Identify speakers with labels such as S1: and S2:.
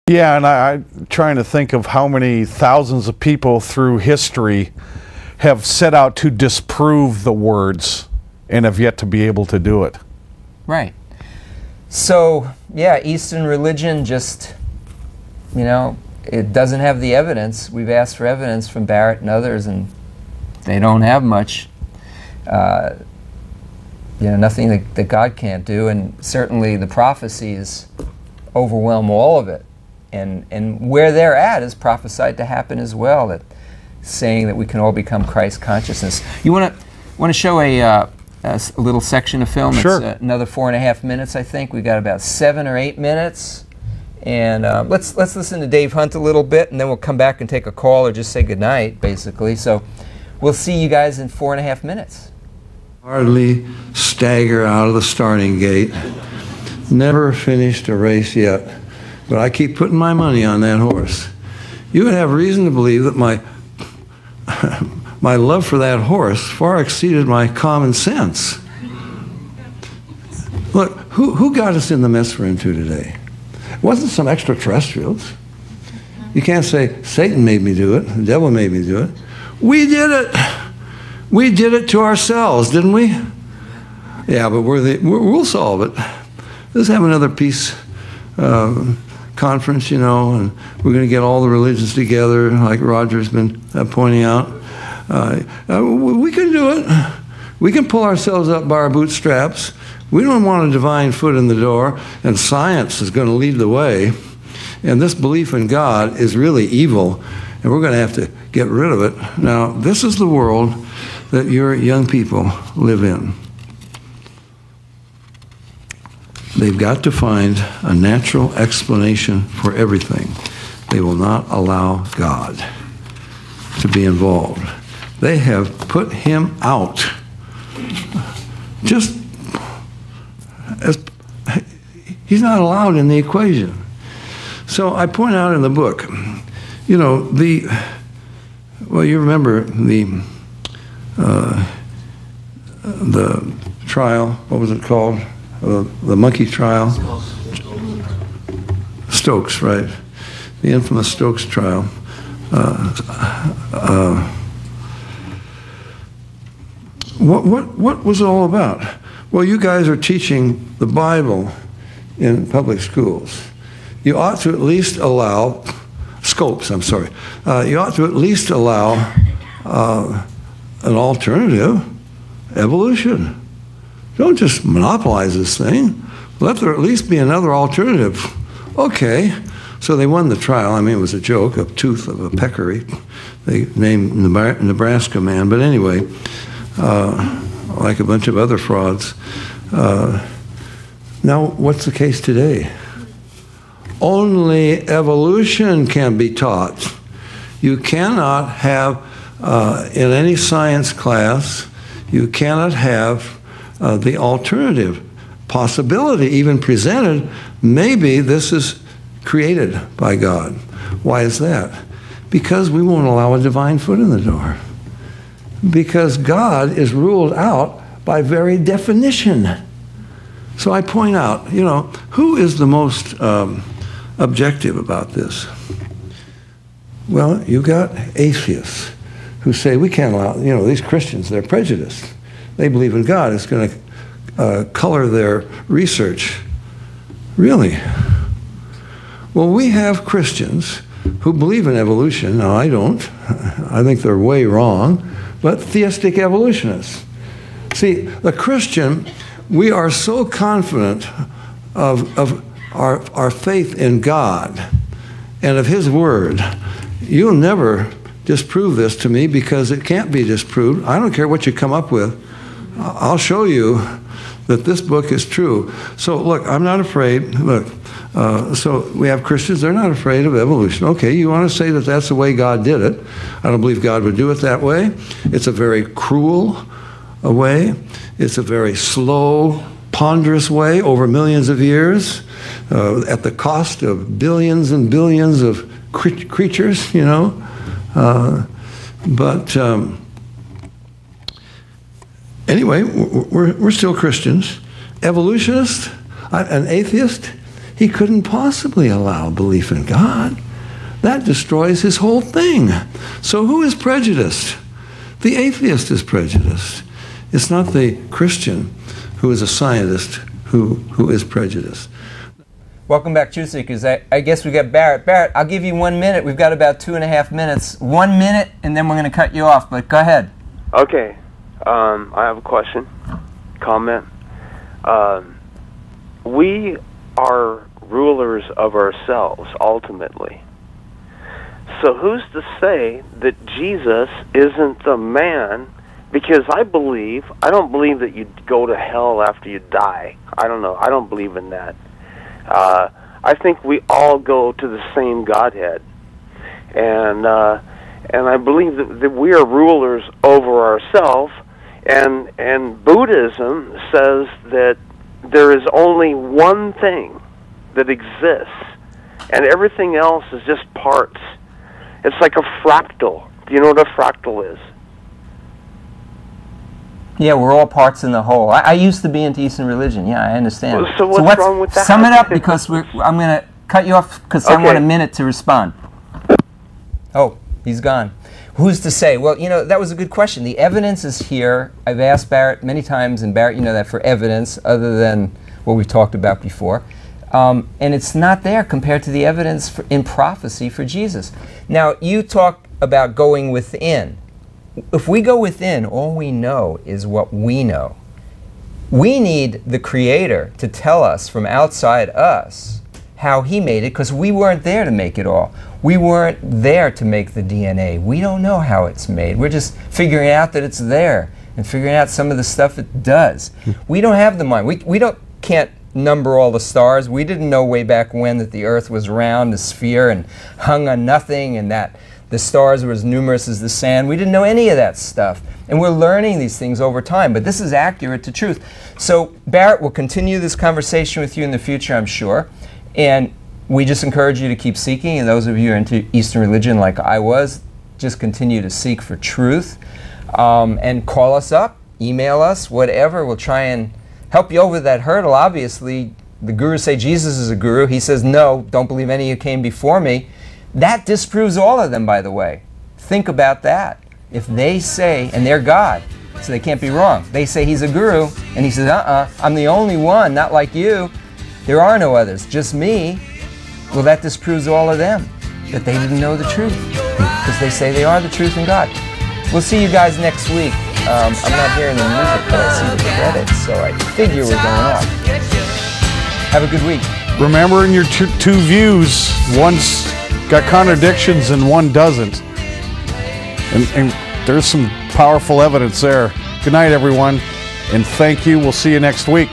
S1: Yeah, and I'm trying to think of how many thousands of people through history have set out to disprove the words and have yet to be able to do it.
S2: Right. So, yeah, Eastern religion just, you know, it doesn't have the evidence. We've asked for evidence from Barrett and others, and they don't have much. You know, nothing that God can't do, and certainly the prophecies overwhelm all of it. And where they're at is prophesied to happen as well, that saying that we can all become Christ consciousness. You want to show a little section of film?
S1: Sure.
S2: It's another 4.5 minutes, I think. We've got about 7 or 8 minutes. And let's listen to Dave Hunt a little bit, and then we'll come back and take a call or just say goodnight, basically. So we'll see you guys in 4.5 minutes.
S3: Hardly stagger out of the starting gate. Never finished a race yet. But I keep putting my money on that horse. You would have reason to believe that my love for that horse far exceeded my common sense. Look, who got us in the mess we're into today? It wasn't some extraterrestrials. You can't say, Satan made me do it, the devil made me do it. We did it. We did it to ourselves, didn't we? Yeah, but we'll solve it. Let's have another peace conference, you know, and we're going to get all the religions together, like Roger's been pointing out. We can do it. We can pull ourselves up by our bootstraps. We don't want a divine foot in the door, and science is going to lead the way. And this belief in God is really evil, and we're going to have to get rid of it. Now, this is the world that your young people live in. They've got to find a natural explanation for everything. They will not allow God to be involved. They have put him out. Just as he's not allowed in the equation. So I point out in the book, you know, well, you remember the trial, what was it called? The monkey trial? Stokes, right. The infamous Stokes trial. What was it all about? Well, you guys are teaching the Bible in public schools. You ought to at least allow, Scopes, I'm sorry. You ought to at least allow an alternative, evolution. Don't just monopolize this thing. Let there at least be another alternative. Okay, so they won the trial. I mean, it was a joke, a tooth of a peccary. They named Nebraska man, but anyway, like a bunch of other frauds. Now, what's the case today? Only evolution can be taught. You cannot have, in any science class, you cannot have the alternative possibility even presented. Maybe this is created by God. Why is that? Because we won't allow a divine foot in the door. Because God is ruled out by very definition. So I point out, you know, who is the most objective about this? Well, you got atheists who say we can't allow, you know, these Christians, they're prejudiced. They believe in God. It's going to color their research. Really? Well, we have Christians who believe in evolution. Now, I don't. I think they're way wrong. But theistic evolutionists. See, the Christian, we are so confident of our faith in God and of His Word. You'll never disprove this to me because it can't be disproved. I don't care what you come up with. I'll show you that this book is true. So look, I'm not afraid. Look, so we have Christians, they're not afraid of evolution. Okay, you want to say that that's the way God did it. I don't believe God would do it that way. It's a very cruel way. It's a very slow, ponderous way over millions of years at the cost of billions and billions of creatures, you know. Anyway, we're still Christians. Evolutionists, an atheist, he couldn't possibly allow belief in God. That destroys his whole thing. So who is prejudiced? The atheist is prejudiced. It's not the Christian who is a scientist who is prejudiced.
S2: Welcome back, Truth Seekers. I guess we got Barrett. Barrett, I'll give you 1 minute. We've got about 2.5 minutes. 1 minute, and then we're going to cut you off, but go ahead.
S4: Okay. I have a question, comment. We are rulers of ourselves, ultimately. So who's to say that Jesus isn't the man? Because I don't believe that you go to hell after you die. I don't know. I don't believe in that. I think we all go to the same Godhead. And I believe that we are rulers over ourselves. And Buddhism says that there is only one thing that exists, and everything else is just parts. It's like a fractal. Do you know what a fractal is?
S2: Yeah, we're all parts in the whole. I used to be into Eastern religion. Yeah, I understand.
S4: So what's wrong with that?
S2: Sum it up, because I'm going to cut you off because I want a minute to respond. Oh, he's gone. Who's to say? Well, you know, that was a good question. The evidence is here. I've asked Barrett many times, and Barrett, you know that, for evidence other than what we've talked about before. And it's not there compared to the evidence in prophecy for Jesus. Now, you talk about going within. If we go within, all we know is what we know. We need the Creator to tell us from outside us how He made it, because we weren't there to make it all. We weren't there to make the DNA. We don't know how it's made. We're just figuring out that it's there and figuring out some of the stuff it does. We don't have the mind. We can't number all the stars. We didn't know way back when that the Earth was round, a sphere, and hung on nothing, and that the stars were as numerous as the sand. We didn't know any of that stuff. And we're learning these things over time, but this is accurate to truth. So Barrett will continue this conversation with you in the future, I'm sure. And we just encourage you to keep seeking, and those of you who are into Eastern religion like I was, just continue to seek for truth. And call us up, email us, whatever. We'll try and help you over that hurdle. Obviously, the gurus say Jesus is a guru. He says, no, don't believe any who came before me. That disproves all of them, by the way. Think about that. If they say, and they're God, so they can't be wrong. They say he's a guru, and he says, I'm the only one, not like you. There are no others, just me. Well, that disproves all of them, that they didn't know the truth, because they say they are the truth in God. We'll see you guys next week. I'm not hearing the music, but I see the credits, so I figure we're going off. Have a good week.
S1: Remember, in your two views, one's got contradictions and one doesn't. And there's some powerful evidence there. Good night, everyone, and thank you. We'll see you next week.